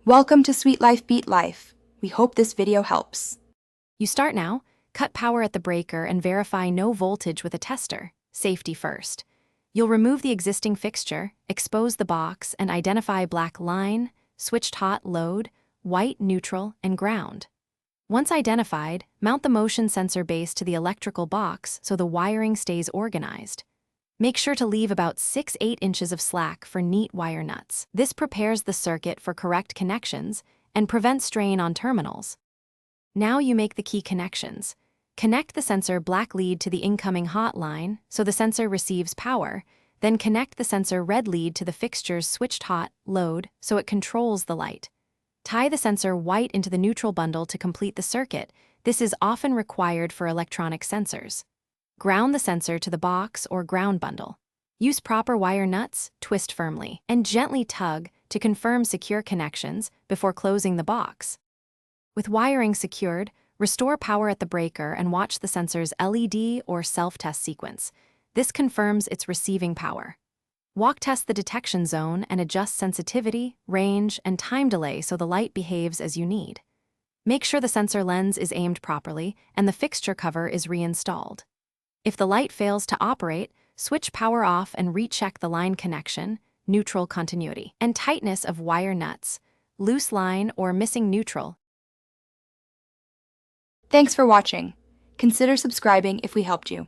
Welcome to Sweet Life Beat Life. We hope this video helps. You start now, cut power at the breaker and verify no voltage with a tester. Safety first. You'll remove the existing fixture, expose the box, and identify black line, switched hot load, white neutral, and ground. Once identified, mount the motion sensor base to the electrical box so the wiring stays organized. Make sure to leave about 6-8 inches of slack for neat wire nuts. This prepares the circuit for correct connections and prevents strain on terminals. Now you make the key connections. Connect the sensor black lead to the incoming hot line so the sensor receives power, then connect the sensor red lead to the fixture's switched hot load so it controls the light. Tie the sensor white into the neutral bundle to complete the circuit. This is often required for electronic sensors. Ground the sensor to the box or ground bundle. Use proper wire nuts, twist firmly, and gently tug to confirm secure connections before closing the box. With wiring secured, restore power at the breaker and watch the sensor's LED or self-test sequence. This confirms it's receiving power. Walk test the detection zone and adjust sensitivity, range, and time delay so the light behaves as you need. Make sure the sensor lens is aimed properly and the fixture cover is reinstalled. If the light fails to operate, switch power off and recheck the line connection, neutral continuity, and tightness of wire nuts, loose line or missing neutral. Thanks for watching. Consider subscribing if we helped you.